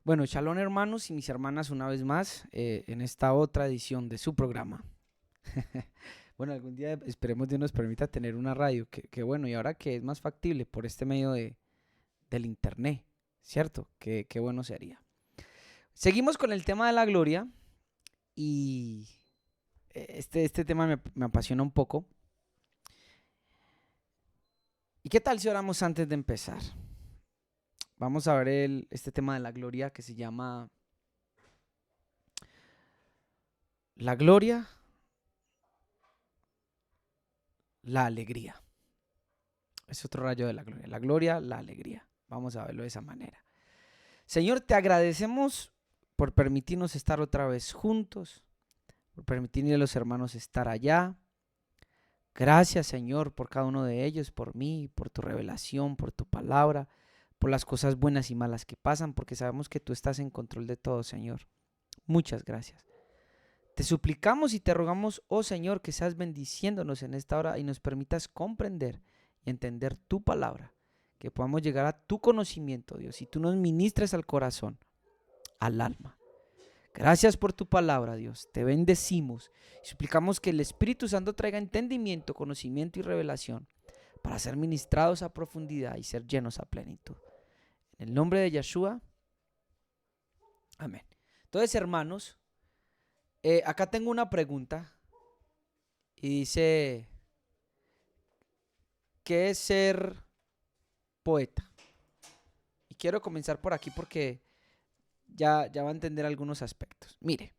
Bueno, shalom hermanos y mis hermanas una vez más en esta otra edición de su programa. Bueno, algún día esperemos Dios nos permita tener una radio, que bueno, y ahora que es más factible por este medio del internet, ¿cierto? Qué bueno sería. Seguimos con el tema de la gloria y este tema me apasiona un poco. ¿Y qué tal si oramos antes de empezar? Vamos a ver este tema de la gloria que se llama la gloria, la alegría. Es otro rayo de la gloria. La gloria, la alegría. Vamos a verlo de esa manera. Señor, te agradecemos por permitirnos estar otra vez juntos, por permitirle a los hermanos estar allá. Gracias, Señor, por cada uno de ellos, por mí, por tu revelación, por tu palabra, por las cosas buenas y malas que pasan, porque sabemos que tú estás en control de todo, Señor. Muchas gracias. Te suplicamos y te rogamos, oh Señor, que seas bendiciéndonos en esta hora y nos permitas comprender y entender tu palabra, que podamos llegar a tu conocimiento, Dios, y tú nos ministres al corazón, al alma. Gracias por tu palabra, Dios. Te bendecimos y suplicamos que el Espíritu Santo traiga entendimiento, conocimiento y revelación para ser ministrados a profundidad y ser llenos a plenitud. En el nombre de Yeshua, amén. Entonces, hermanos, acá tengo una pregunta y dice, ¿qué es ser poeta? Y quiero comenzar por aquí porque ya va a entender algunos aspectos. Mire,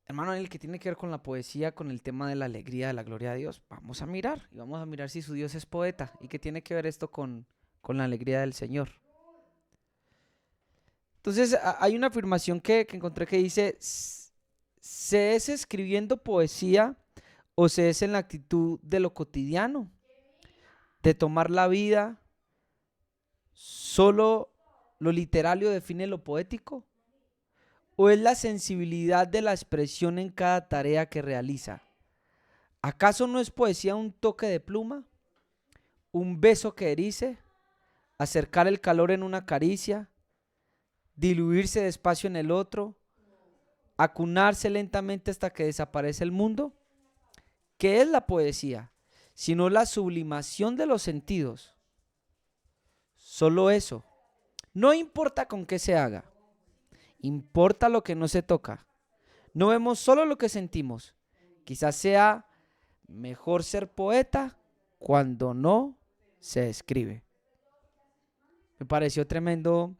hermano, en el que tiene que ver con la poesía, con el tema de la alegría, de la gloria de Dios, vamos a mirar y vamos a mirar si su Dios es poeta y qué tiene que ver esto con la alegría del Señor. Entonces, hay una afirmación que encontré que dice, ¿se es escribiendo poesía o se es en la actitud de lo cotidiano, de tomar la vida? ¿Solo lo literario define lo poético? ¿O es la sensibilidad de la expresión en cada tarea que realiza? ¿Acaso no es poesía un toque de pluma? ¿Un beso que erice? ¿Acercar el calor en una caricia? ¿Diluirse despacio en el otro? ¿Acunarse lentamente hasta que desaparece el mundo? ¿Qué es la poesía? Sino la sublimación de los sentidos. Solo eso. No importa con qué se haga. Importa lo que no se toca. No vemos solo lo que sentimos. Quizás sea mejor ser poeta cuando no se escribe. Me pareció tremendo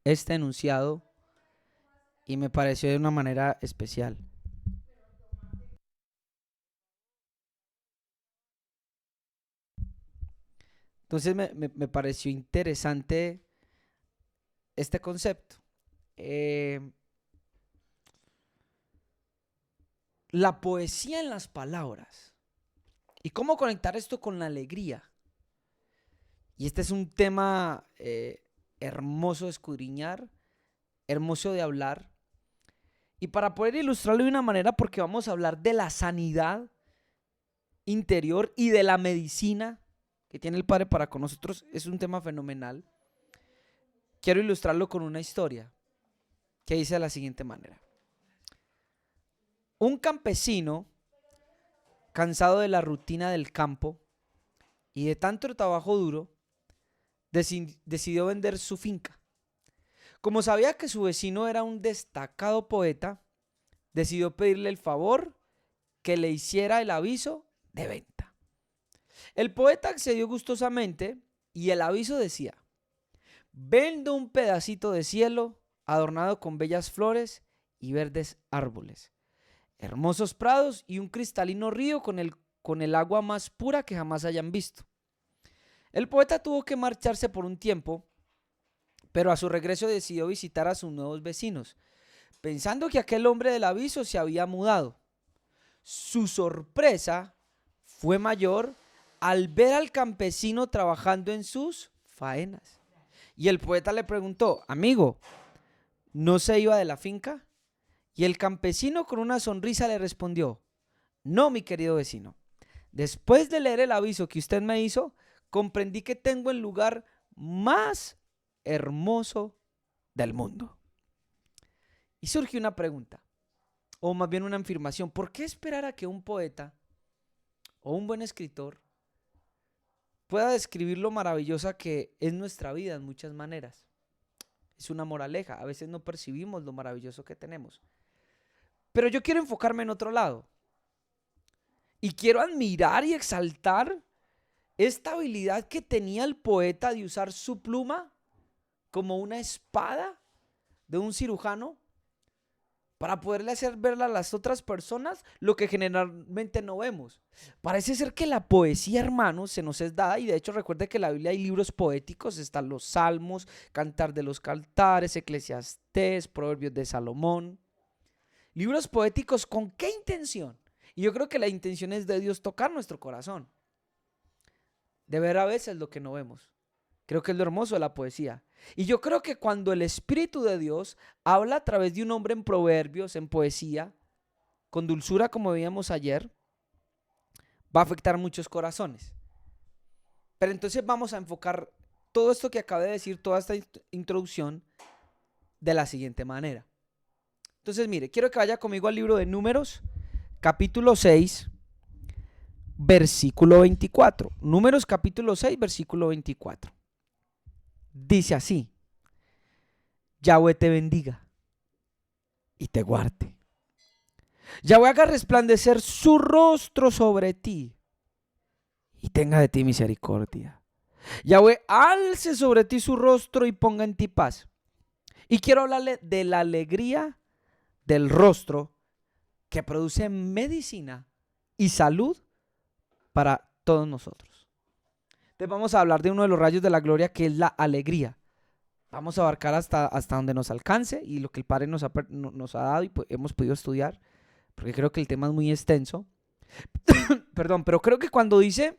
este enunciado y me pareció de una manera especial. Entonces me pareció interesante este concepto. Eh, la poesía en las palabras. ¿Y cómo conectar esto con la alegría? Y este es un tema hermoso de escudriñar, hermoso de hablar. Y para poder ilustrarlo de una manera, porque vamos a hablar de la sanidad interior y de la medicina que tiene el Padre para con nosotros, es un tema fenomenal. Quiero ilustrarlo con una historia que dice de la siguiente manera. Un campesino, cansado de la rutina del campo y de tanto trabajo duro, decidió vender su finca. Como sabía que su vecino era un destacado poeta, decidió pedirle el favor que le hiciera el aviso de venta. El poeta accedió gustosamente y el aviso decía: vendo un pedacito de cielo adornado con bellas flores y verdes árboles, hermosos prados y un cristalino río con el agua más pura que jamás hayan visto. El poeta tuvo que marcharse por un tiempo, pero a su regreso decidió visitar a sus nuevos vecinos, pensando que aquel hombre del aviso se había mudado. Su sorpresa fue mayor al ver al campesino trabajando en sus faenas. Y el poeta le preguntó: amigo, ¿no se iba de la finca? Y el campesino con una sonrisa le respondió: no, mi querido vecino. Después de leer el aviso que usted me hizo, comprendí que tengo el lugar más hermoso del mundo. Y surge una pregunta, o más bien una afirmación. ¿Por qué esperar a que un poeta o un buen escritor pueda describir lo maravillosa que es nuestra vida en muchas maneras? Es una moraleja. A veces no percibimos lo maravilloso que tenemos. Pero yo quiero enfocarme en otro lado. Y quiero admirar y exaltar esta habilidad que tenía el poeta de usar su pluma como una espada de un cirujano para poderle hacer ver a las otras personas lo que generalmente no vemos. Parece ser que la poesía, hermanos, se nos es dada, y de hecho recuerde que en la Biblia hay libros poéticos, están los Salmos, Cantar de los Cantares, Eclesiastés, Proverbios de Salomón. Libros poéticos, ¿con qué intención? Y yo creo que la intención es de Dios tocar nuestro corazón, de ver a veces lo que no vemos. Creo que es lo hermoso de la poesía. Y yo creo que cuando el Espíritu de Dios habla a través de un hombre en proverbios, en poesía, con dulzura como veíamos ayer, va a afectar muchos corazones. Pero entonces vamos a enfocar todo esto que acabé de decir, toda esta introducción, de la siguiente manera. Entonces mire, quiero que vaya conmigo al libro de Números, capítulo 6, versículo 24. Números capítulo 6, versículo 24. Dice así: Yahweh te bendiga y te guarde. Yahweh haga resplandecer su rostro sobre ti y tenga de ti misericordia. Yahweh alce sobre ti su rostro y ponga en ti paz. Y quiero hablarle de la alegría del rostro que produce medicina y salud para todos nosotros. Entonces vamos a hablar de uno de los rayos de la gloria, que es la alegría. Vamos a abarcar hasta donde nos alcance y lo que el Padre nos ha dado y pues hemos podido estudiar, porque creo que el tema es muy extenso. Perdón, pero creo que cuando dice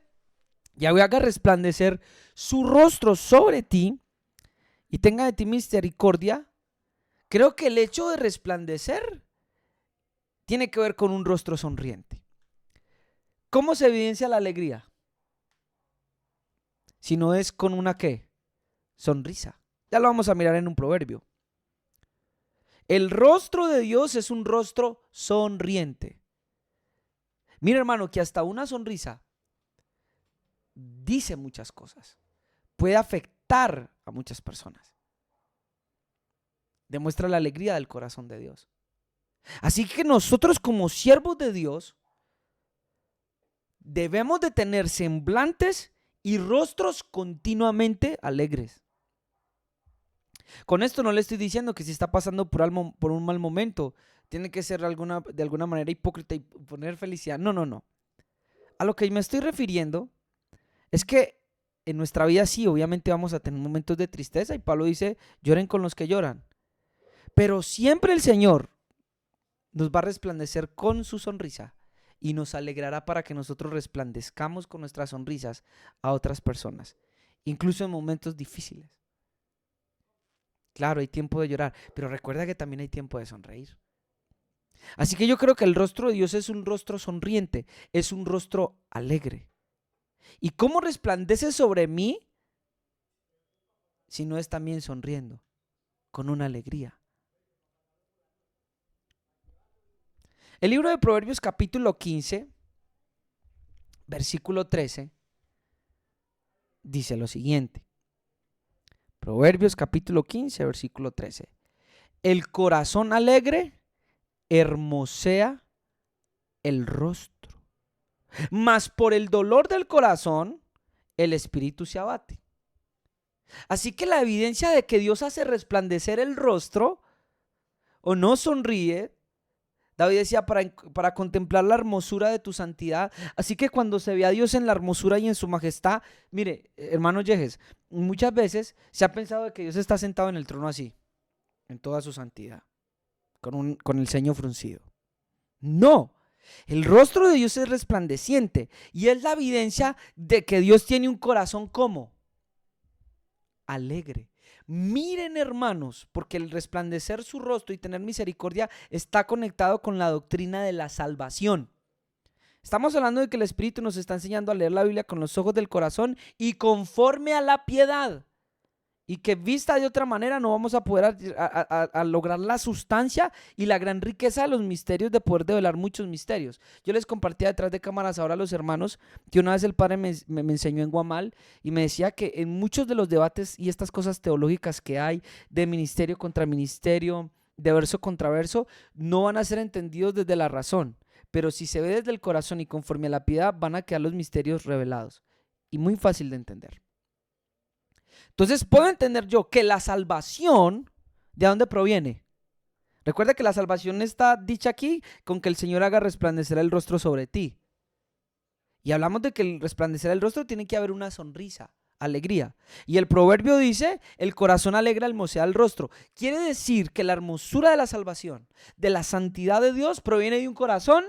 Yahweh haga resplandecer su rostro sobre ti y tenga de ti misericordia, creo que el hecho de resplandecer tiene que ver con un rostro sonriente. ¿Cómo se evidencia la alegría? Si no es con una ¿qué? Sonrisa. Ya lo vamos a mirar en un proverbio. El rostro de Dios es un rostro sonriente. Mira, hermano, que hasta una sonrisa dice muchas cosas. Puede afectar a muchas personas. Demuestra la alegría del corazón de Dios. Así que nosotros, como siervos de Dios, debemos de tener semblantes y rostros continuamente alegres. Con esto no le estoy diciendo que si está pasando por un mal momento, tiene que ser de alguna manera hipócrita y poner felicidad. No, no, no. A lo que me estoy refiriendo es que en nuestra vida sí, obviamente vamos a tener momentos de tristeza, y Pablo dice, lloren con los que lloran. Pero siempre el Señor nos va a resplandecer con su sonrisa y nos alegrará para que nosotros resplandezcamos con nuestras sonrisas a otras personas, incluso en momentos difíciles. Claro, hay tiempo de llorar, pero recuerda que también hay tiempo de sonreír. Así que yo creo que el rostro de Dios es un rostro sonriente, es un rostro alegre. ¿Y cómo resplandece sobre mí si no es también sonriendo, con una alegría? El libro de Proverbios capítulo 15, versículo 13, dice lo siguiente. Proverbios capítulo 15, versículo 13. El corazón alegre hermosea el rostro, mas por el dolor del corazón el espíritu se abate. Así que la evidencia de que Dios hace resplandecer el rostro o no sonríe, David decía, para contemplar la hermosura de tu santidad. Así que cuando se ve a Dios en la hermosura y en su majestad, mire, hermano Yejes, muchas veces se ha pensado de que Dios está sentado en el trono así, en toda su santidad, con el ceño fruncido. No, el rostro de Dios es resplandeciente y es la evidencia de que Dios tiene un corazón como alegre. Miren, hermanos, porque el resplandecer su rostro y tener misericordia está conectado con la doctrina de la salvación. Estamos hablando de que el Espíritu nos está enseñando a leer la Biblia con los ojos del corazón y conforme a la piedad. y que vista de otra manera no vamos a poder a lograr la sustancia y la gran riqueza de los misterios, de poder develar muchos misterios. Yo les compartía detrás de cámaras ahora a los hermanos que una vez el padre me enseñó en Guamal y me decía que en muchos de los debates y estas cosas teológicas que hay de ministerio contra ministerio, de verso contra verso, no van a ser entendidos desde la razón, pero si se ve desde el corazón y conforme a la piedad, van a quedar los misterios revelados y muy fácil de entender. Entonces puedo entender yo que la salvación, ¿de dónde proviene? Recuerda que la salvación está dicha aquí con que el Señor haga resplandecer el rostro sobre ti. Y hablamos de que el resplandecer el rostro tiene que haber una sonrisa, alegría. Y el proverbio dice, el corazón alegra hermosea el rostro. Quiere decir que la hermosura de la salvación, de la santidad de Dios, proviene de un corazón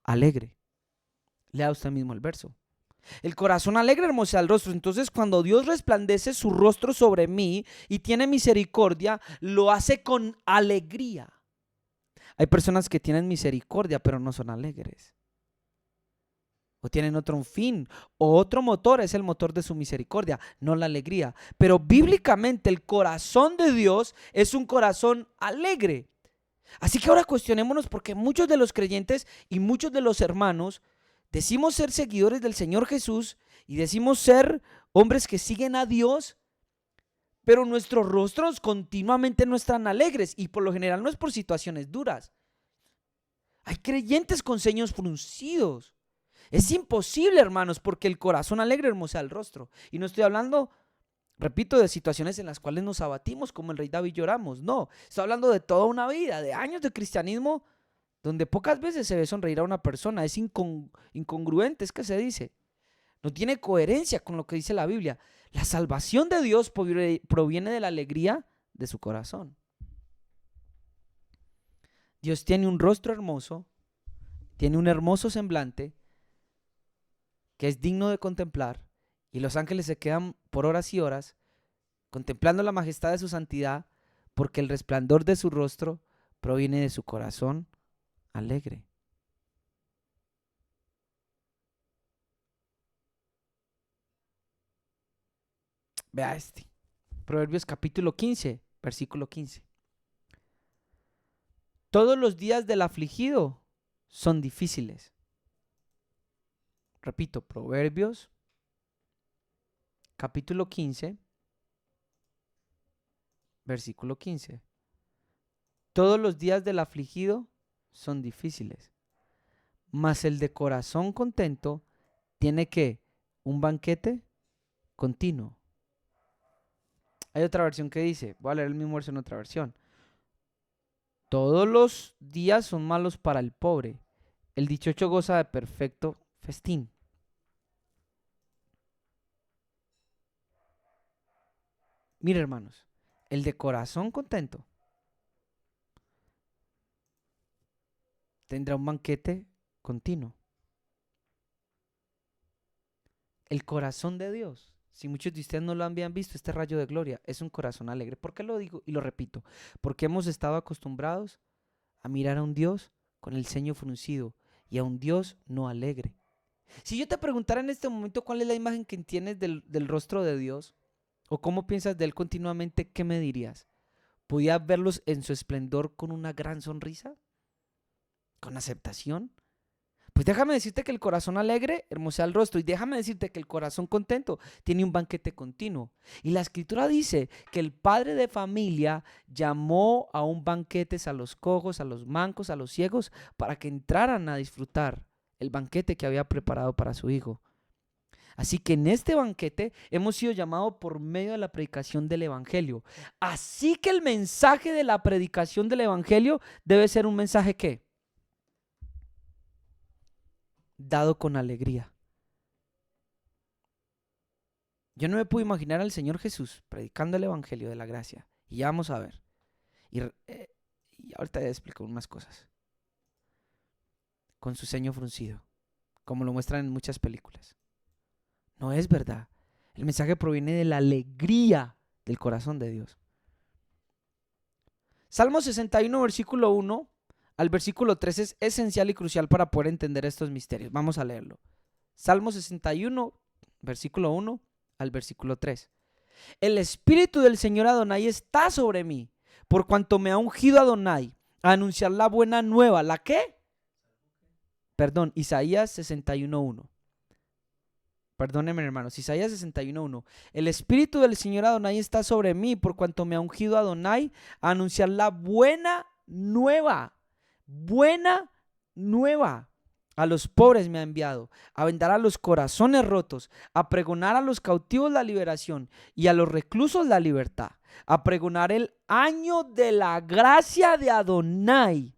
alegre. Lea usted mismo el verso. El corazón alegre hermosea el rostro. Entonces, cuando Dios resplandece su rostro sobre mí y tiene misericordia, lo hace con alegría. Hay personas que tienen misericordia, pero no son alegres. O tienen otro fin, o otro motor, es el motor de su misericordia, no la alegría. Pero bíblicamente el corazón de Dios es un corazón alegre. Así que ahora cuestionémonos, porque muchos de los creyentes y muchos de los hermanos decimos ser seguidores del Señor Jesús y decimos ser hombres que siguen a Dios, pero nuestros rostros continuamente no están alegres y por lo general no es por situaciones duras. Hay creyentes con ceños fruncidos. Es imposible, hermanos, porque el corazón alegre hermosea el rostro. Y no estoy hablando, repito, de situaciones en las cuales nos abatimos como el rey David lloramos. No, estoy hablando de toda una vida, de años de cristianismo donde pocas veces se ve sonreír a una persona. Es incongruente, es que se dice. No tiene coherencia con lo que dice la Biblia. La salvación de Dios proviene de la alegría de su corazón. Dios tiene un rostro hermoso, tiene un hermoso semblante que es digno de contemplar, y los ángeles se quedan por horas y horas contemplando la majestad de su santidad, porque el resplandor de su rostro proviene de su corazón alegre. Vea este. Proverbios capítulo 15, versículo 15. Todos los días del afligido son difíciles. Repito, Proverbios capítulo 15, versículo 15. Todos los días del afligido son difíciles, mas el de corazón contento tiene que un banquete continuo. Hay otra versión que dice, voy a leer el mismo verso en otra versión. Todos los días son malos para el pobre, el dichoso goza de perfecto festín. Mire, hermanos, el de corazón contento tendrá un banquete continuo. El corazón de Dios, si muchos de ustedes no lo habían visto, este rayo de gloria es un corazón alegre. ¿Por qué lo digo y lo repito? Porque hemos estado acostumbrados a mirar a un Dios con el ceño fruncido y a un Dios no alegre. Si yo te preguntara en este momento cuál es la imagen que tienes del rostro de Dios o cómo piensas de Él continuamente, ¿qué me dirías? ¿Podías verlos en su esplendor con una gran sonrisa? ¿Con aceptación? Pues déjame decirte que el corazón alegre hermosea el rostro, y déjame decirte que el corazón contento tiene un banquete continuo. Y la escritura dice que el padre de familia llamó a un banquete a los cojos, a los mancos, a los ciegos, para que entraran a disfrutar el banquete que había preparado para su hijo. Así que en este banquete hemos sido llamados por medio de la predicación del evangelio. Así que el mensaje de la predicación del evangelio debe ser un mensaje ¿qué? Dado con alegría. Yo no me puedo imaginar al Señor Jesús predicando el evangelio de la gracia. Y ya vamos a ver. Y ahorita ya explico unas cosas. Con su ceño fruncido, como lo muestran en muchas películas. No es verdad. El mensaje proviene de la alegría del corazón de Dios. Salmo 61, versículo 1 al versículo 3 es esencial y crucial para poder entender estos misterios. Vamos a leerlo. Salmo 61, versículo 1 al versículo 3. El Espíritu del Señor Adonai está sobre mí, por cuanto me ha ungido Adonai a anunciar la buena nueva. ¿La qué? Perdón, Isaías 61:1. Perdónenme, hermanos, Isaías 61:1. El Espíritu del Señor Adonai está sobre mí, por cuanto me ha ungido Adonai a anunciar la buena nueva. Buena nueva. A los pobres me ha enviado, a vendar a los corazones rotos, a pregonar a los cautivos la liberación y a los reclusos la libertad, a pregonar el año de la gracia de Adonai.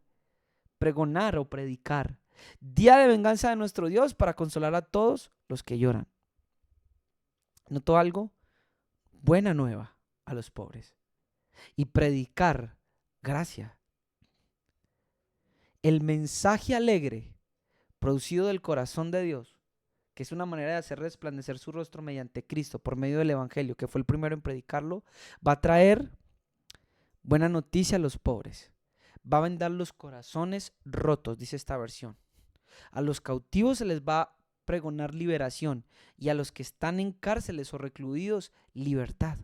Pregonar o predicar. Día de venganza de nuestro Dios para consolar a todos los que lloran. ¿Notó algo? Buena nueva a los pobres. Y predicar gracia. El mensaje alegre producido del corazón de Dios, que es una manera de hacer resplandecer su rostro mediante Cristo por medio del Evangelio, que fue el primero en predicarlo, va a traer buena noticia a los pobres. Va a vendar los corazones rotos, dice esta versión. A los cautivos se les va a pregonar liberación y a los que están en cárceles o recluidos, libertad.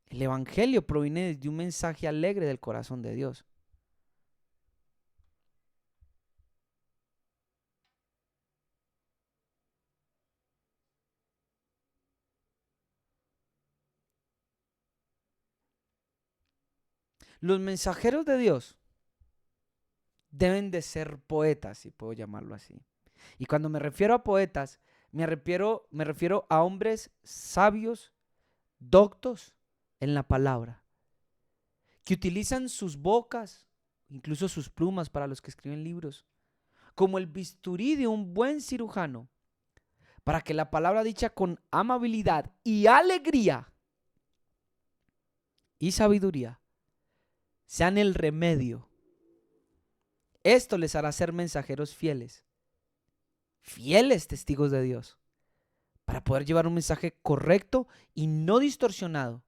El Evangelio proviene de un mensaje alegre del corazón de Dios. Los mensajeros de Dios deben de ser poetas, si puedo llamarlo así. Y cuando me refiero a poetas, me refiero a hombres sabios, doctos en la palabra, que utilizan sus bocas, incluso sus plumas para los que escriben libros, como el bisturí de un buen cirujano, para que la palabra dicha con amabilidad y alegría y sabiduría sean el remedio. Esto les hará ser mensajeros fieles, fieles testigos de Dios, para poder llevar un mensaje correcto y no distorsionado,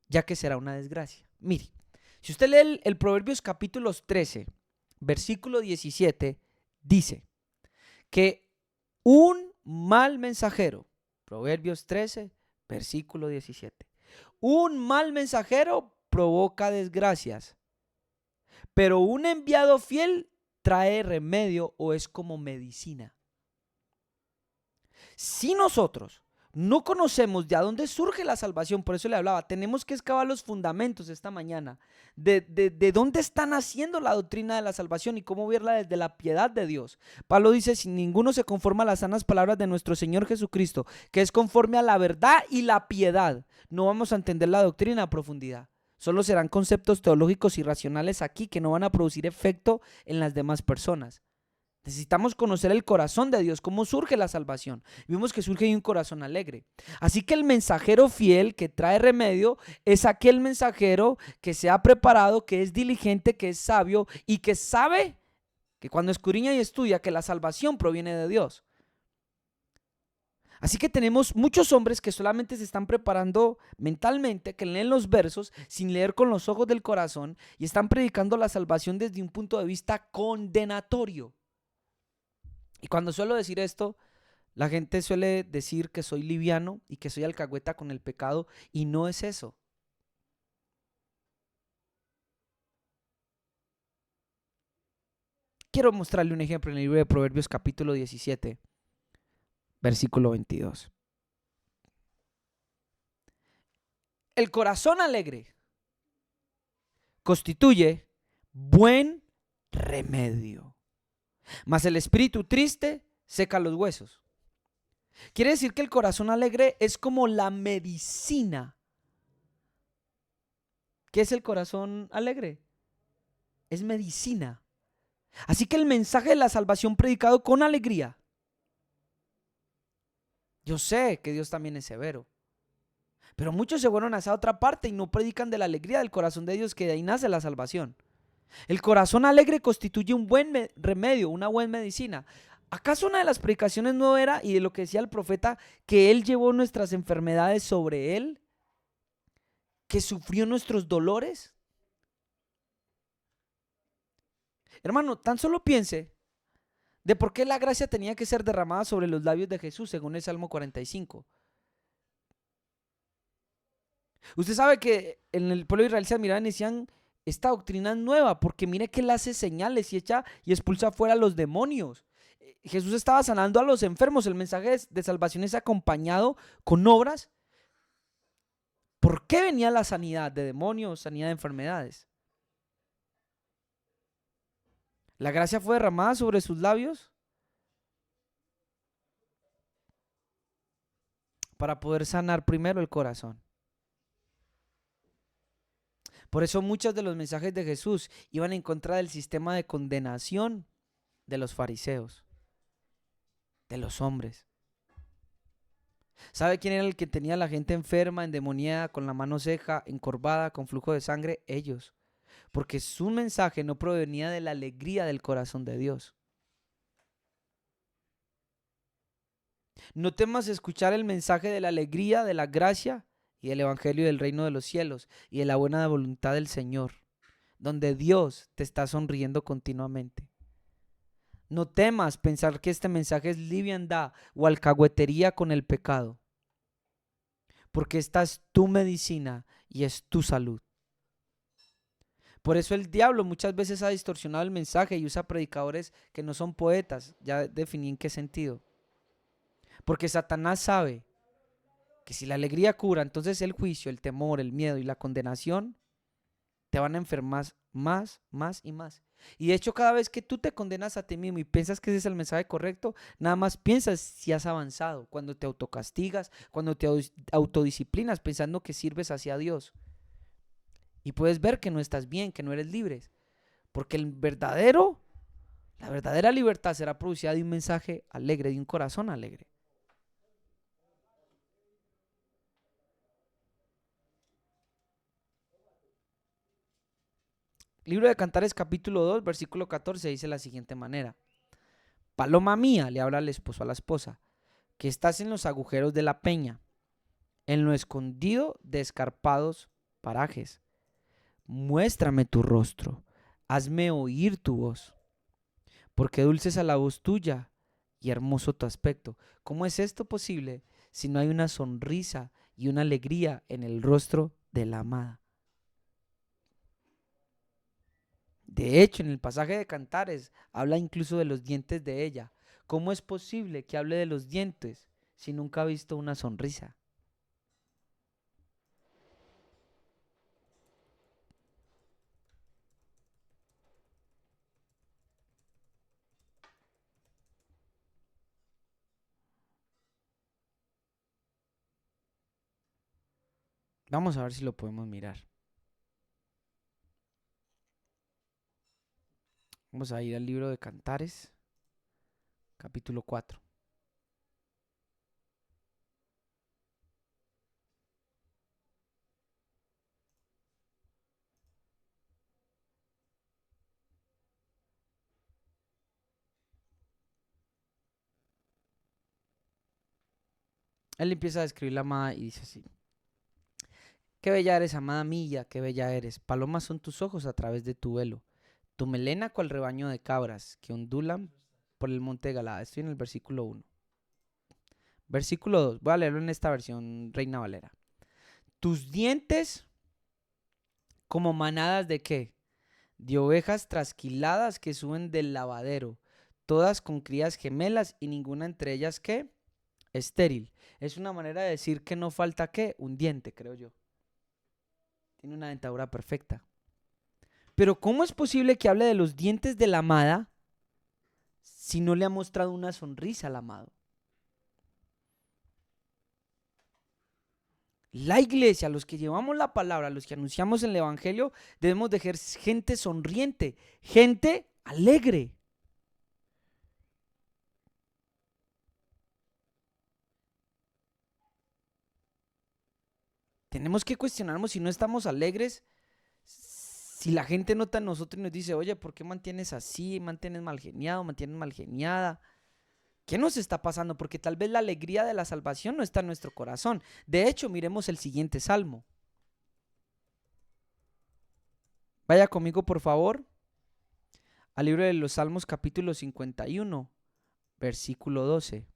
ya que será una desgracia. Mire, si usted lee el Proverbios capítulo 13, versículo 17, dice que un mal mensajero, Proverbios 13, versículo 17, un mal mensajero provoca desgracias, pero un enviado fiel trae remedio o es como medicina. Si nosotros no conocemos de dónde surge la salvación, por eso le hablaba, tenemos que excavar los fundamentos esta mañana, de dónde está naciendo la doctrina de la salvación y cómo verla desde la piedad de Dios. Pablo dice, si ninguno se conforma a las sanas palabras de nuestro Señor Jesucristo, que es conforme a la verdad y la piedad, no vamos a entender la doctrina a profundidad. Solo serán conceptos teológicos y racionales aquí que no van a producir efecto en las demás personas. Necesitamos conocer el corazón de Dios, cómo surge la salvación. Vimos que surge de un corazón alegre. Así que el mensajero fiel que trae remedio es aquel mensajero que se ha preparado, que es diligente, que es sabio y que sabe que cuando escudriña y estudia que la salvación proviene de Dios. Así que tenemos muchos hombres que solamente se están preparando mentalmente, que leen los versos sin leer con los ojos del corazón y están predicando la salvación desde un punto de vista condenatorio. Y cuando suelo decir esto, la gente suele decir que soy liviano y que soy alcahueta con el pecado, y no es eso. Quiero mostrarle un ejemplo en el libro de Proverbios capítulo 17, versículo 22. El corazón alegre constituye buen remedio, mas el espíritu triste seca los huesos. Quiere decir que el corazón alegre es como la medicina. ¿Qué es el corazón alegre? Es medicina. Así que el mensaje de la salvación predicado con alegría. Yo sé que Dios también es severo, pero muchos se fueron a esa otra parte y no predican de la alegría del corazón de Dios, que de ahí nace la salvación. El corazón alegre constituye un buen remedio, una buena medicina. ¿Acaso una de las predicaciones no era, y de lo que decía el profeta, que Él llevó nuestras enfermedades sobre Él? ¿Que sufrió nuestros dolores? Hermano, tan solo piense de por qué la gracia tenía que ser derramada sobre los labios de Jesús, según el Salmo 45. Usted sabe que en el pueblo de Israel se admiraban y decían, esta doctrina es nueva, porque mire que él hace señales y echa y expulsa fuera a los demonios. Jesús estaba sanando a los enfermos. El mensaje de salvación es acompañado con obras. ¿Por qué venía la sanidad de demonios, sanidad de enfermedades? La gracia fue derramada sobre sus labios para poder sanar primero el corazón. Por eso muchos de los mensajes de Jesús iban en contra del sistema de condenación de los fariseos, de los hombres. ¿Sabe quién era el que tenía a la gente enferma, endemoniada, con la mano seca, encorvada, con flujo de sangre? Ellos. Porque su mensaje no provenía de la alegría del corazón de Dios. No temas escuchar el mensaje de la alegría, de la gracia y del evangelio del reino de los cielos y de la buena voluntad del Señor, donde Dios te está sonriendo continuamente. No temas pensar que este mensaje es liviandad o alcahuetería con el pecado, porque esta es tu medicina y es tu salud. Por eso el diablo muchas veces ha distorsionado el mensaje y usa predicadores que no son poetas. Ya definí en qué sentido. Porque Satanás sabe que si la alegría cura, entonces el juicio, el temor, el miedo y la condenación te van a enfermar más y más. Y de hecho, cada vez que tú te condenas a ti mismo y piensas que ese es el mensaje correcto, nada más piensas si has avanzado. Cuando te autocastigas, cuando te autodisciplinas pensando que sirves hacia Dios. Y puedes ver que no estás bien, que no eres libre. Porque la verdadera libertad será producida de un mensaje alegre, de un corazón alegre. Libro de Cantares capítulo 2, versículo 14 dice de la siguiente manera. Paloma mía, le habla el esposo a la esposa, que estás en los agujeros de la peña, en lo escondido de escarpados parajes. Muéstrame tu rostro, hazme oír tu voz, porque dulce es a la voz tuya y hermoso tu aspecto. ¿Cómo es esto posible si no hay una sonrisa y una alegría en el rostro de la amada? De hecho, en el pasaje de Cantares habla incluso de los dientes de ella. ¿Cómo es posible que hable de los dientes si nunca ha visto una sonrisa? Vamos a ver si lo podemos mirar. Vamos a ir al libro de Cantares, capítulo 4. Él empieza a describir la amada y dice así. Qué bella eres, amada mía, qué bella eres. Palomas son tus ojos a través de tu velo. Tu melena cual rebaño de cabras que ondulan por el monte de Galada. Estoy en el versículo 1. Versículo 2. Voy a leerlo en esta versión Reina Valera. Tus dientes como manadas de qué? De ovejas trasquiladas que suben del lavadero, todas con crías gemelas y ninguna entre ellas ¿qué? Estéril. Es una manera de decir que no falta ¿qué? Un diente, creo yo. Tiene una dentadura perfecta. Pero ¿cómo es posible que hable de los dientes de la amada si no le ha mostrado una sonrisa al amado? La iglesia, los que llevamos la palabra, los que anunciamos el evangelio, debemos de ser gente sonriente, gente alegre. Tenemos que cuestionarnos si no estamos alegres, si la gente nota en nosotros y nos dice, oye, ¿por qué mantienes así? ¿Mantienes mal geniado? ¿Mantienes mal geniada? ¿Qué nos está pasando? Porque tal vez la alegría de la salvación no está en nuestro corazón. De hecho, miremos el siguiente salmo. Vaya conmigo, por favor, al libro de los Salmos capítulo 51, versículo 12.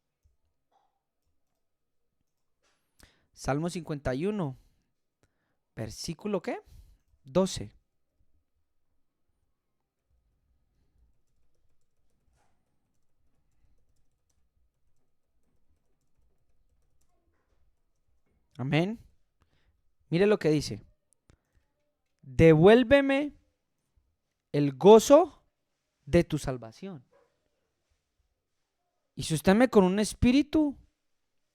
Salmo 51, versículo ¿qué? 12. Amén. Mire lo que dice. Devuélveme el gozo de tu salvación. Y sosténme con un espíritu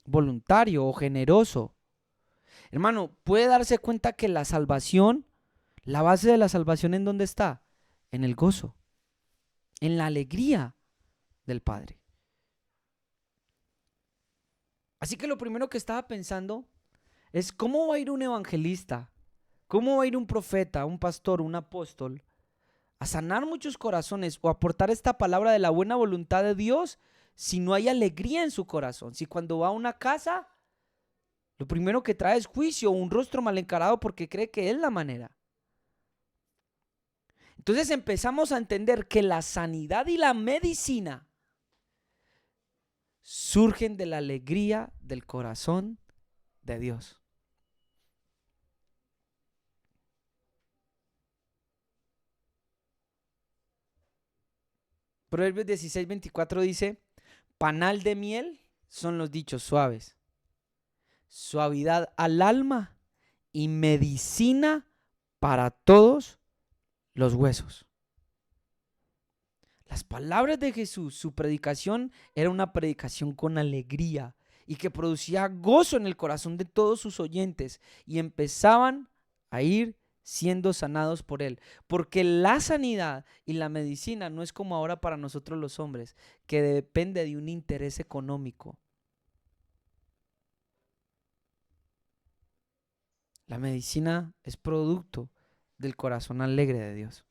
voluntario o generoso. Hermano, puede darse cuenta que la salvación, la base de la salvación, ¿en dónde está? En el gozo, en la alegría del Padre. Así que lo primero que estaba pensando es cómo va a ir un evangelista, cómo va a ir un profeta, un pastor, un apóstol a sanar muchos corazones o aportar esta palabra de la buena voluntad de Dios si no hay alegría en su corazón. Si cuando va a una casa, lo primero que trae es juicio o un rostro mal encarado porque cree que es la manera. Entonces empezamos a entender que la sanidad y la medicina surgen de la alegría del corazón de Dios. Proverbios 16:24 dice: panal de miel son los dichos suaves, suavidad al alma y medicina para todos los huesos. Las palabras de Jesús, su predicación era una predicación con alegría y que producía gozo en el corazón de todos sus oyentes y empezaban a ir siendo sanados por él. Porque la sanidad y la medicina no es como ahora para nosotros los hombres, que depende de un interés económico. La medicina es producto del corazón alegre de Dios.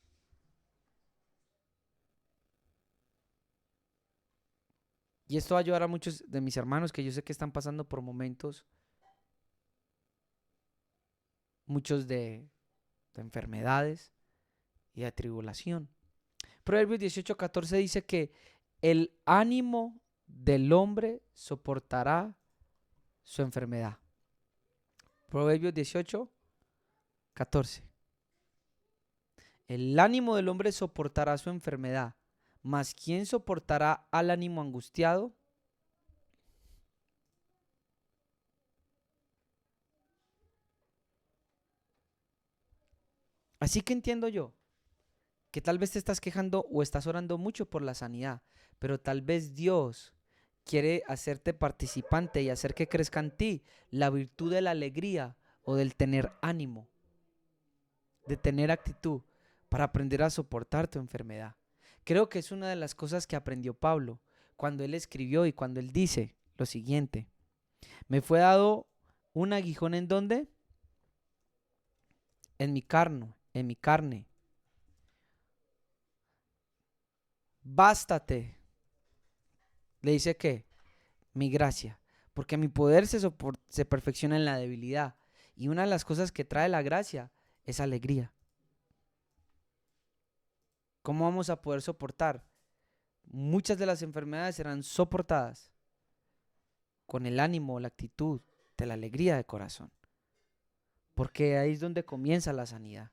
Y esto va a ayudar a muchos de mis hermanos que yo sé que están pasando por momentos, muchos de enfermedades y de tribulación. Proverbios 18:14 dice que el ánimo del hombre soportará su enfermedad. Proverbios 18:14. El ánimo del hombre soportará su enfermedad, mas ¿quién soportará al ánimo angustiado? Así que entiendo yo que tal vez te estás quejando o estás orando mucho por la sanidad, pero tal vez Dios quiere hacerte participante y hacer que crezca en ti la virtud de la alegría o del tener ánimo, de tener actitud para aprender a soportar tu enfermedad. Creo que es una de las cosas que aprendió Pablo cuando él escribió y cuando él dice lo siguiente: me fue dado un aguijón ¿en dónde? En mi carne. Bástate, le dice que mi gracia, porque mi poder se perfecciona en la debilidad. Y una de las cosas que trae la gracia es alegría. ¿Cómo vamos a poder soportar? Muchas de las enfermedades serán soportadas con el ánimo, la actitud de la alegría de corazón. Porque ahí es donde comienza la sanidad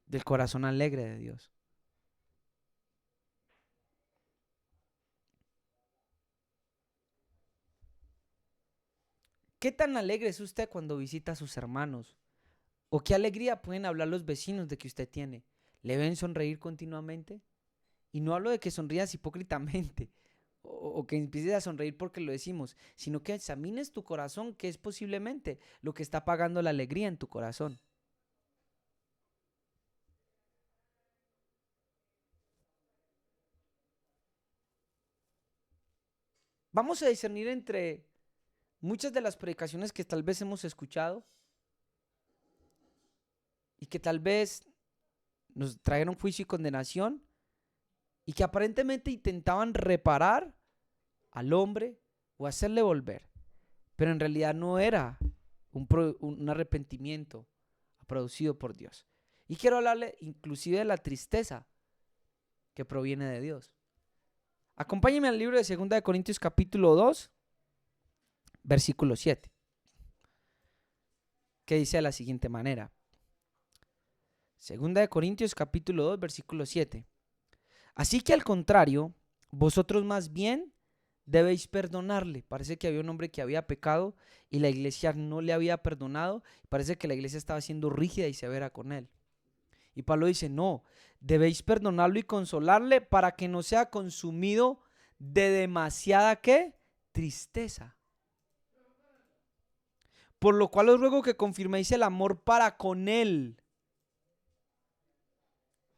del corazón alegre de Dios. ¿Qué tan alegre es usted cuando visita a sus hermanos? ¿O qué alegría pueden hablar los vecinos de que usted tiene? ¿Le ven sonreír continuamente? Y no hablo de que sonrías hipócritamente o que empieces a sonreír porque lo decimos, sino que examines tu corazón, que es posiblemente lo que está apagando la alegría en tu corazón. Vamos a discernir entre muchas de las predicaciones que tal vez hemos escuchado y que tal vez nos trajeron juicio y condenación y que aparentemente intentaban reparar al hombre o hacerle volver, pero en realidad no era un arrepentimiento producido por Dios. Y quiero hablarle inclusive de la tristeza que proviene de Dios. Acompáñenme al libro de 2 Corintios capítulo 2, versículo 7, que dice de la siguiente manera. 2 Corintios capítulo 2, versículo 7. Así que al contrario, vosotros más bien debéis perdonarle. Parece que había un hombre que había pecado y la iglesia no le había perdonado. Parece que la iglesia estaba siendo rígida y severa con él. Y Pablo dice, no, debéis perdonarlo y consolarle para que no sea consumido de demasiada, ¿qué? Tristeza. Por lo cual os ruego que confirméis el amor para con él.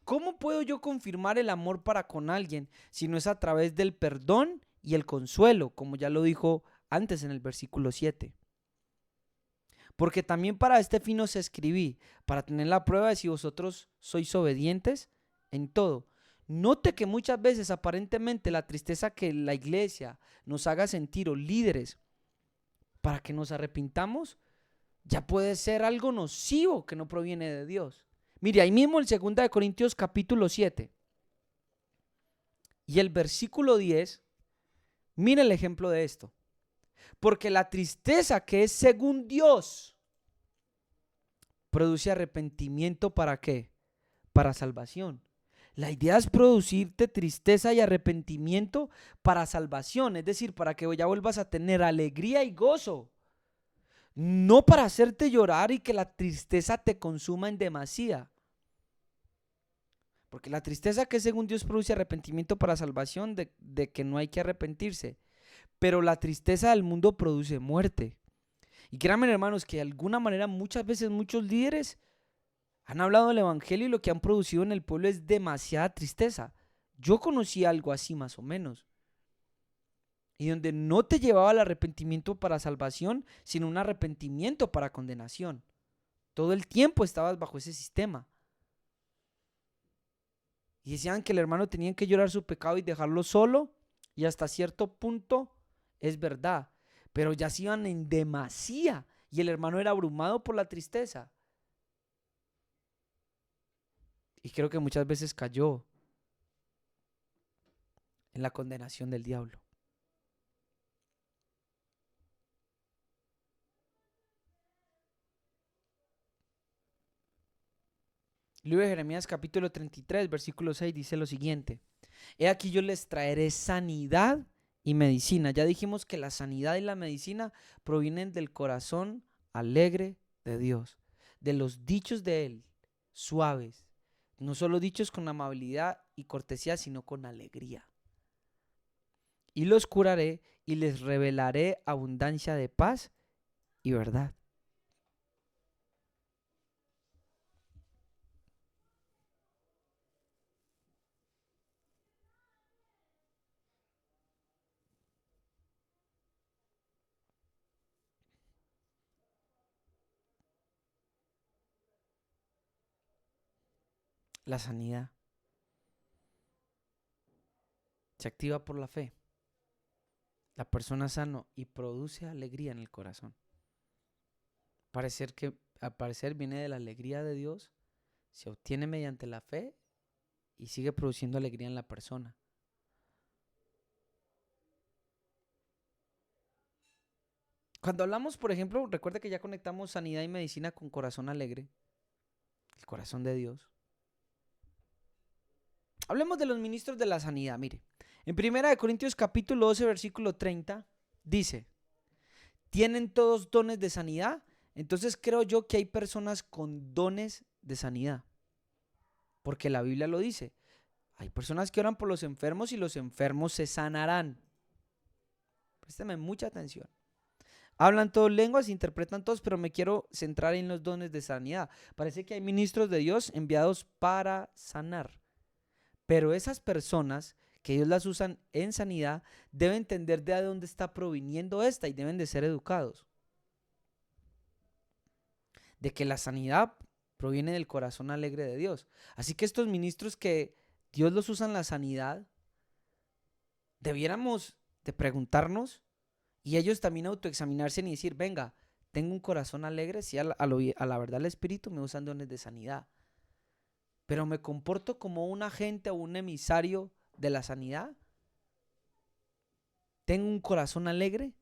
¿Cómo puedo yo confirmar el amor para con alguien si no es a través del perdón y el consuelo, como ya lo dijo antes en el versículo 7? Porque también para este fin os escribí, para tener la prueba de si vosotros sois obedientes en todo. Note que muchas veces aparentemente la tristeza que la iglesia nos haga sentir o líderes para que nos arrepintamos ya puede ser algo nocivo que no proviene de Dios. Mire, ahí mismo en 2 Corintios capítulo 7 y el versículo 10, mire el ejemplo de esto. Porque la tristeza que es según Dios produce arrepentimiento, ¿para qué? Para salvación. La idea es producirte tristeza y arrepentimiento para salvación, es decir, para que ya vuelvas a tener alegría y gozo. No para hacerte llorar y que la tristeza te consuma en demasía. Porque la tristeza que según Dios produce arrepentimiento para salvación, de que no hay que arrepentirse. Pero la tristeza del mundo produce muerte. Y créanme, hermanos, que de alguna manera muchas veces muchos líderes han hablado del evangelio y lo que han producido en el pueblo es demasiada tristeza. Yo conocí algo así más o menos. Y donde no te llevaba el arrepentimiento para salvación, sino un arrepentimiento para condenación. Todo el tiempo estabas bajo ese sistema. Y decían que el hermano tenía que llorar su pecado y dejarlo solo. Y hasta cierto punto es verdad. Pero ya se iban en demasía. Y el hermano era abrumado por la tristeza. Y creo que muchas veces cayó en la condenación del diablo. Libro de Jeremías capítulo 33, versículo 6 dice lo siguiente. He aquí yo les traeré sanidad y medicina. Ya dijimos que la sanidad y la medicina provienen del corazón alegre de Dios, de los dichos de Él, suaves. No solo dichos con amabilidad y cortesía, sino con alegría. Y los curaré y les revelaré abundancia de paz y verdad. La sanidad se activa por la fe. La persona sano y produce alegría en el corazón. Al parecer viene de la alegría de Dios, se obtiene mediante la fe y sigue produciendo alegría en la persona. Cuando hablamos, por ejemplo, recuerda que ya conectamos sanidad y medicina con corazón alegre, el corazón de Dios. Hablemos de los ministros de la sanidad. Mire, en 1 Corintios capítulo 12, versículo 30, dice, ¿tienen todos dones de sanidad? Entonces creo yo que hay personas con dones de sanidad, porque la Biblia lo dice. Hay personas que oran por los enfermos y los enfermos se sanarán. Présteme mucha atención. Hablan todas lenguas, interpretan todos, pero me quiero centrar en los dones de sanidad. Parece que hay ministros de Dios enviados para sanar. Pero esas personas que Dios las usan en sanidad deben entender de dónde está proviniendo esta y deben de ser educados. De que la sanidad proviene del corazón alegre de Dios. Así que estos ministros que Dios los usa en la sanidad, debiéramos de preguntarnos y ellos también autoexaminarse y decir, venga, tengo un corazón alegre, si a la verdad el Espíritu me usan dones de sanidad. pero me comporto como un agente o un emisario de la sanidad. ¿Tengo un corazón alegre?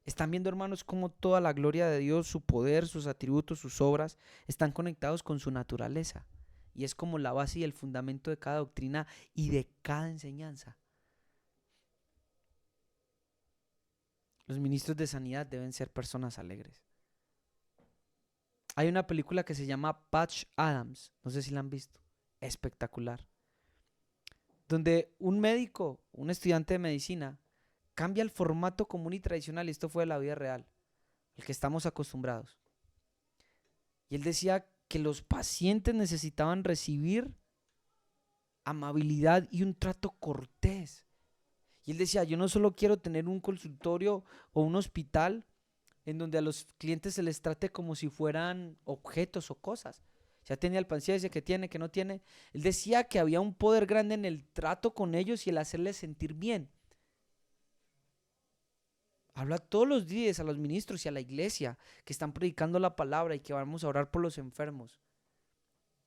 Están viendo, hermanos, cómo toda la gloria de Dios, su poder, sus atributos, sus obras, están conectados con su naturaleza. Y es como la base y el fundamento de cada doctrina y de cada enseñanza. Los ministros de sanidad deben ser personas alegres. Hay una película que se llama Patch Adams, no sé si la han visto, espectacular, donde un médico, un estudiante de medicina, cambia el formato común y tradicional, y esto fue de la vida real, el que estamos acostumbrados. Y él decía que los pacientes necesitaban recibir amabilidad y un trato cortés. Y él decía, yo no solo quiero tener un consultorio o un hospital en donde a los clientes se les trate como si fueran objetos o cosas. Ya tenía el paciencia, que tiene, que no tiene. Él decía que había un poder grande en el trato con ellos y el hacerles sentir bien. Habla todos los días a los ministros y a la iglesia que están predicando la palabra y que vamos a orar por los enfermos.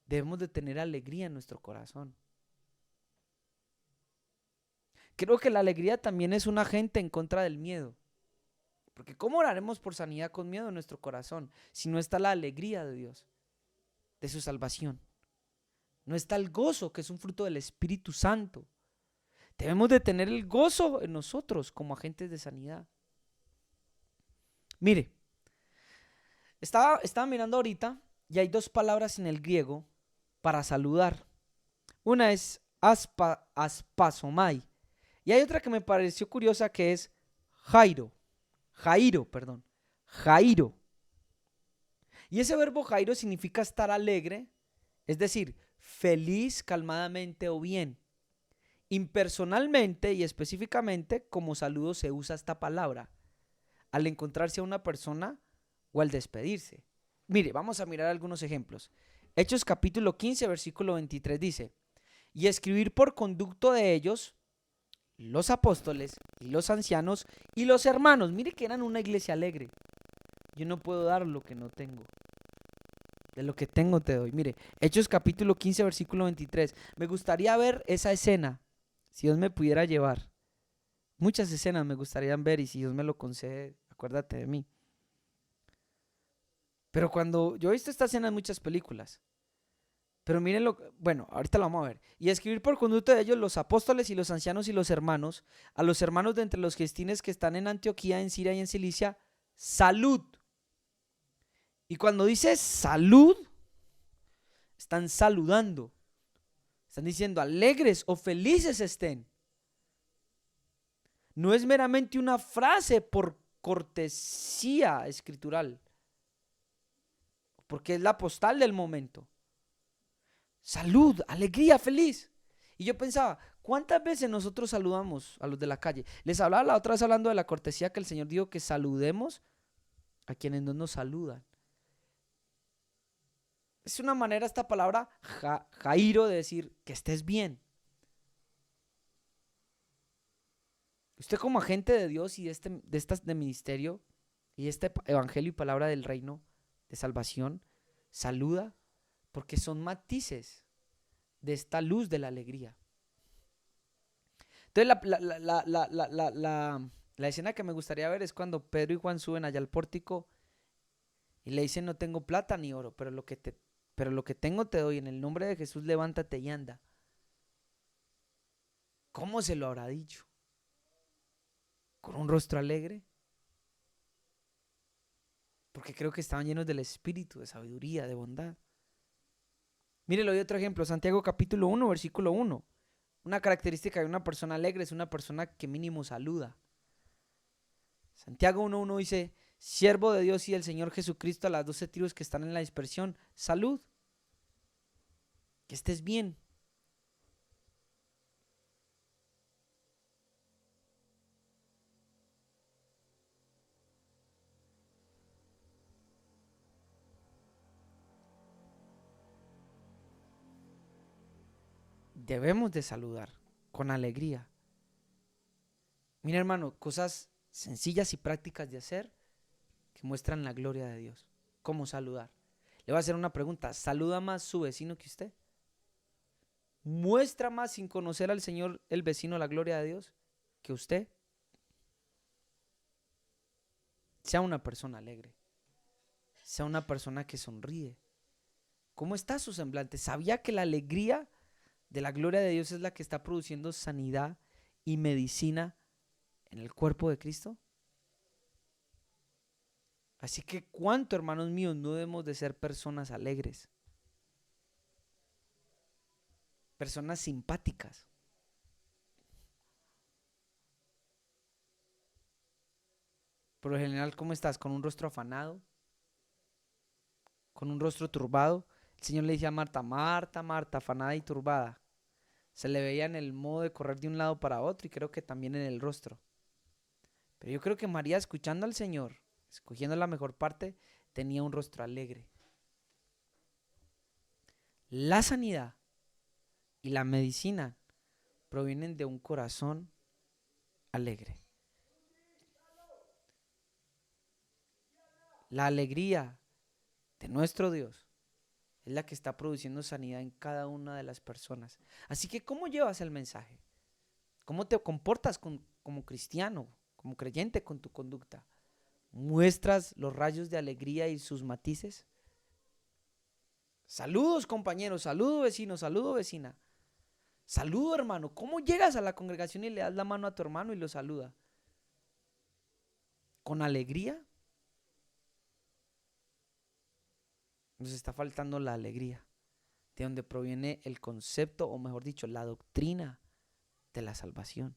Debemos de tener alegría en nuestro corazón. Creo que la alegría también es un agente en contra del miedo. Porque ¿cómo oraremos por sanidad con miedo en nuestro corazón si no está la alegría de Dios, de su salvación? No está el gozo, que es un fruto del Espíritu Santo. Debemos de tener el gozo en nosotros como agentes de sanidad. Mire, estaba mirando ahorita y hay dos palabras en el griego para saludar. Una es aspasomai y hay otra que me pareció curiosa que es Jairo. Y ese verbo Jairo significa estar alegre, es decir, feliz, calmadamente o bien. Impersonalmente y específicamente como saludo se usa esta palabra al encontrarse a una persona o al despedirse. Mire, vamos a mirar algunos ejemplos. Hechos capítulo 15, versículo 23 dice, y escribir por conducto de ellos, los apóstoles y los ancianos y los hermanos. Mire que eran una iglesia alegre. Yo no puedo dar lo que no tengo. De lo que tengo te doy. Mire, Hechos capítulo 15, versículo 23. Me gustaría ver esa escena, si Dios me pudiera llevar. Muchas escenas me gustarían ver y si Dios me lo concede, acuérdate de mí. Pero cuando yo he visto esta escena en muchas películas, pero mírenlo, bueno, ahorita lo vamos a ver. Y escribir por conducto de ellos los apóstoles y los ancianos y los hermanos, a los hermanos de entre los gentiles que están en Antioquía, en Siria y en Cilicia, salud. Y cuando dice salud, están saludando. Están diciendo alegres o felices estén. No es meramente una frase por cortesía escritural, porque es la postal del momento. Salud, alegría, feliz. Y yo pensaba, ¿cuántas veces nosotros saludamos a los de la calle? Les hablaba la otra vez hablando de la cortesía que el Señor dijo que saludemos a quienes no nos saludan. Es una manera esta palabra Jairo de decir que estés bien. Usted como agente de Dios y de ministerio y este evangelio y palabra del reino de salvación, saluda porque son matices de esta luz de la alegría. Entonces la escena que me gustaría ver es cuando Pedro y Juan suben allá al pórtico y le dicen no tengo plata ni oro, pero lo que tengo te doy, en el nombre de Jesús levántate y anda. ¿Cómo se lo habrá dicho? ¿Con un rostro alegre? Porque creo que estaban llenos del espíritu, de sabiduría, de bondad. Mire, le doy otro ejemplo, Santiago capítulo 1, versículo 1. Una característica de una persona alegre es una persona que mínimo saluda. Santiago 1:1 dice, siervo de Dios y del Señor Jesucristo a las 12 tribus que están en la dispersión, salud, que estés bien. Debemos de saludar con alegría. Mira, hermano, cosas sencillas y prácticas de hacer que muestran la gloria de Dios. ¿Cómo saludar? Le voy a hacer una pregunta. ¿Saluda más su vecino que usted? ¿Muestra más sin conocer al Señor el vecino la gloria de Dios que usted? Sea una persona alegre. Sea una persona que sonríe. ¿Cómo está su semblante? ¿Sabía que la alegría de la gloria de Dios es la que está produciendo sanidad y medicina en el cuerpo de Cristo? Así que cuánto, hermanos míos, no debemos de ser personas alegres, personas simpáticas. Por lo general, ¿cómo estás? ¿Con un rostro afanado? ¿Con un rostro turbado? El Señor le dice a Marta, Marta, Marta, afanada y turbada. Se le veía en el modo de correr de un lado para otro y creo que también en el rostro. Pero yo creo que María, escuchando al Señor, escogiendo la mejor parte, tenía un rostro alegre. La sanidad y la medicina provienen de un corazón alegre. La alegría de nuestro Dios es la que está produciendo sanidad en cada una de las personas. Así que, ¿cómo llevas el mensaje? ¿Cómo te comportas como cristiano, como creyente con tu conducta? ¿Muestras los rayos de alegría y sus matices? Saludos, compañeros, saludo vecino, saludo vecina. Saludo, hermano. ¿Cómo llegas a la congregación y le das la mano a tu hermano y lo saluda? ¿Con alegría? Nos está faltando la alegría, de donde proviene el concepto, o mejor dicho, la doctrina de la salvación.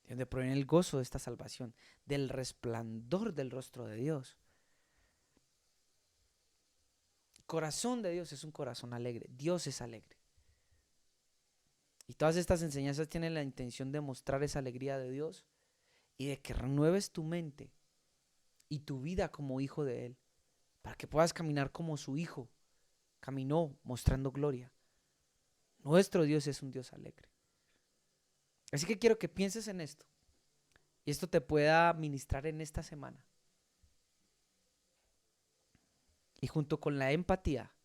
De donde proviene el gozo de esta salvación, del resplandor del rostro de Dios. El corazón de Dios es un corazón alegre. Dios es alegre. Y todas estas enseñanzas tienen la intención de mostrar esa alegría de Dios y de que renueves tu mente y tu vida como hijo de Él, para que puedas caminar como su hijo caminó, mostrando gloria. Nuestro Dios es un Dios alegre. Así que quiero que pienses en esto y esto te pueda ministrar en esta semana. Y junto con la empatía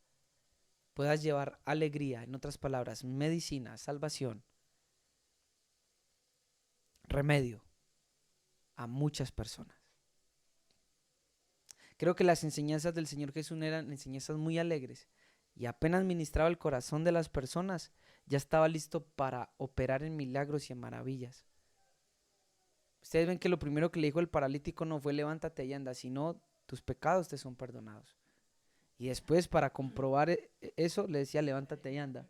puedas llevar alegría, en otras palabras, medicina, salvación, remedio a muchas personas. Creo que las enseñanzas del Señor Jesús eran enseñanzas muy alegres y apenas ministraba el corazón de las personas, ya estaba listo para operar en milagros y en maravillas. Ustedes ven que lo primero que le dijo el paralítico no fue levántate y anda, sino tus pecados te son perdonados. Y después, para comprobar eso, le decía levántate y anda.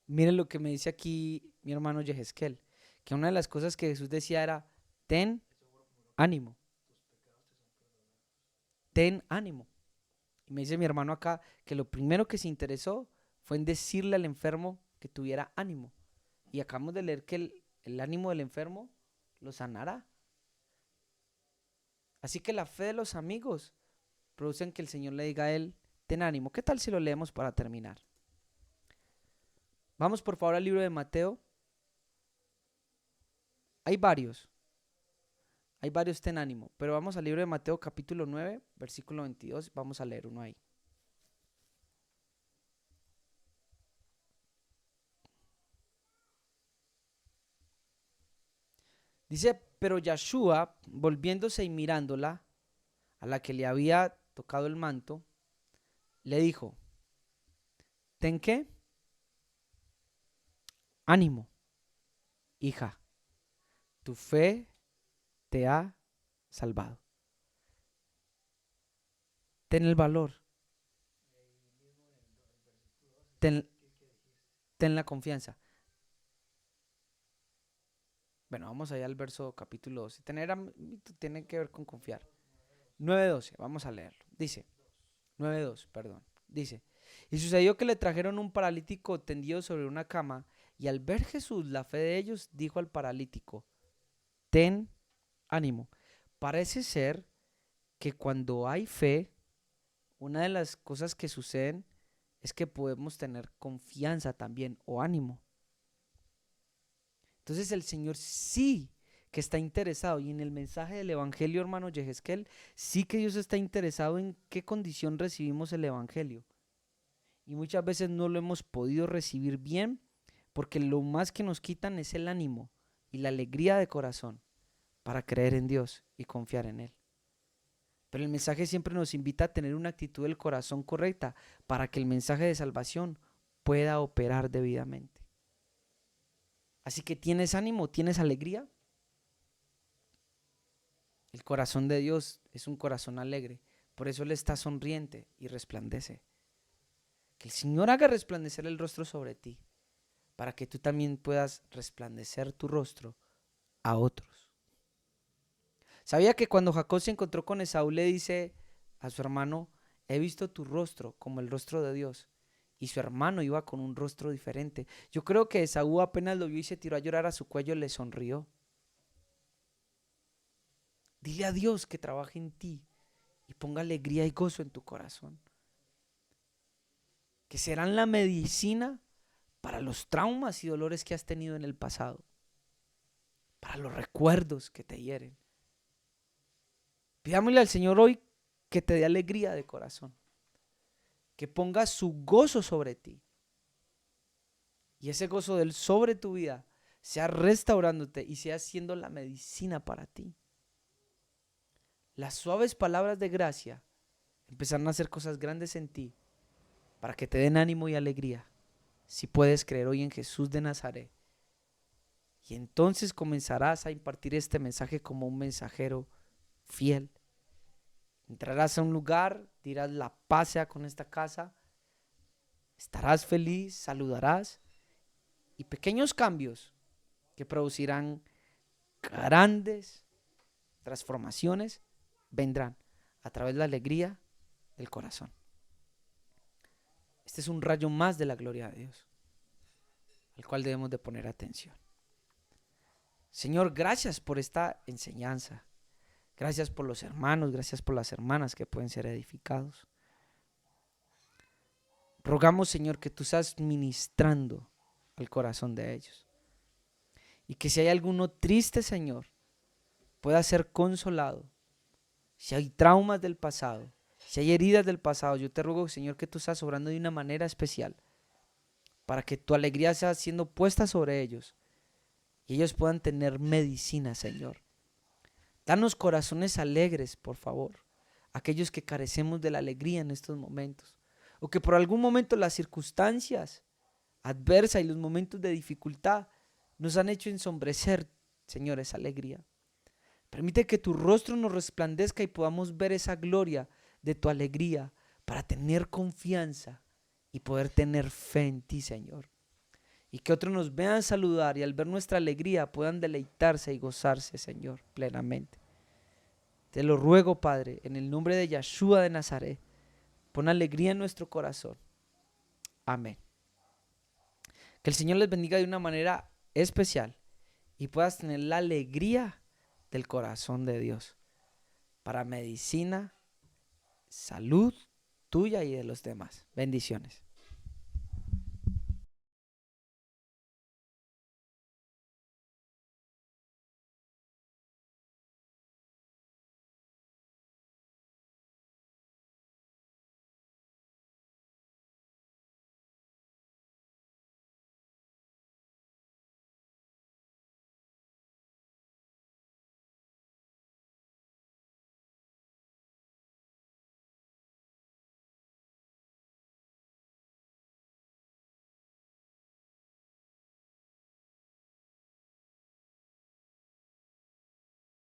Miren lo que me dice aquí mi hermano Yehezkel, que una de las cosas que Jesús decía era ten ánimo, ten ánimo. Y me dice mi hermano acá que lo primero que se interesó fue en decirle al enfermo que tuviera ánimo. Y acabamos de leer que el ánimo del enfermo lo sanará. Así que la fe de los amigos producen que el Señor le diga a él, ten ánimo. ¿Qué tal si lo leemos para terminar? Vamos por favor al libro de Mateo. Hay varios ten ánimo, pero vamos al libro de Mateo capítulo 9, versículo 22, vamos a leer uno ahí. Dice, pero Yahshua, volviéndose y mirándola, a la que le había tocado el manto, le dijo, ¿ten qué? Ánimo, hija, tu fe te ha salvado. Ten el valor, ten, ten la confianza. Bueno, vamos allá al verso capítulo 12. Tiene que ver con confiar. 9:12, vamos a leerlo. Dice, 9:2, perdón. Dice, y sucedió que le trajeron un paralítico tendido sobre una cama, y al ver Jesús la fe de ellos, dijo al paralítico, ten ánimo. Parece ser que cuando hay fe, una de las cosas que suceden es que podemos tener confianza también o ánimo. Entonces el Señor sí que está interesado, y en el mensaje del Evangelio, hermano Yehezkel, sí que Dios está interesado en qué condición recibimos el Evangelio. Y muchas veces no lo hemos podido recibir bien porque lo más que nos quitan es el ánimo y la alegría de corazón para creer en Dios y confiar en Él. Pero el mensaje siempre nos invita a tener una actitud del corazón correcta para que el mensaje de salvación pueda operar debidamente. Así que ¿tienes ánimo? ¿Tienes alegría? El corazón de Dios es un corazón alegre, por eso Él está sonriente y resplandece. Que el Señor haga resplandecer el rostro sobre ti, para que tú también puedas resplandecer tu rostro a otros. ¿Sabía que cuando Jacob se encontró con Esaú le dice a su hermano, he visto tu rostro como el rostro de Dios? Y su hermano iba con un rostro diferente. Yo creo que Esaú apenas lo vio y se tiró a llorar a su cuello, le sonrió. Dile a Dios que trabaje en ti y ponga alegría y gozo en tu corazón. Que serán la medicina para los traumas y dolores que has tenido en el pasado. Para los recuerdos que te hieren. Pidámosle al Señor hoy que te dé alegría de corazón. Que ponga su gozo sobre ti. Y ese gozo del sobre tu vida sea restaurándote y sea siendo la medicina para ti. Las suaves palabras de gracia empezarán a hacer cosas grandes en ti para que te den ánimo y alegría. Si puedes creer hoy en Jesús de Nazaret. Y entonces comenzarás a impartir este mensaje como un mensajero fiel. Entrarás a un lugar, dirás la paz sea con esta casa, estarás feliz, saludarás y pequeños cambios que producirán grandes transformaciones vendrán a través de la alegría del corazón. Este es un rayo más de la gloria de Dios, al cual debemos de poner atención. Señor, gracias por esta enseñanza. Gracias por los hermanos, gracias por las hermanas que pueden ser edificados. Rogamos, Señor, que tú seas ministrando al corazón de ellos. Y que si hay alguno triste, Señor, pueda ser consolado. Si hay traumas del pasado, si hay heridas del pasado, yo te ruego, Señor, que tú estás obrando de una manera especial para que tu alegría sea siendo puesta sobre ellos y ellos puedan tener medicina, Señor. Danos corazones alegres, por favor, aquellos que carecemos de la alegría en estos momentos, o que por algún momento las circunstancias adversas y los momentos de dificultad nos han hecho ensombrecer, Señor, esa alegría. Permite que tu rostro nos resplandezca y podamos ver esa gloria de tu alegría para tener confianza y poder tener fe en ti, Señor. Y que otros nos vean saludar y al ver nuestra alegría puedan deleitarse y gozarse, Señor, plenamente. Te lo ruego, Padre, en el nombre de Yeshua de Nazaret. Pon alegría en nuestro corazón. Amén. Que el Señor les bendiga de una manera especial y puedas tener la alegría del corazón de Dios para medicina, salud tuya y de los demás. Bendiciones.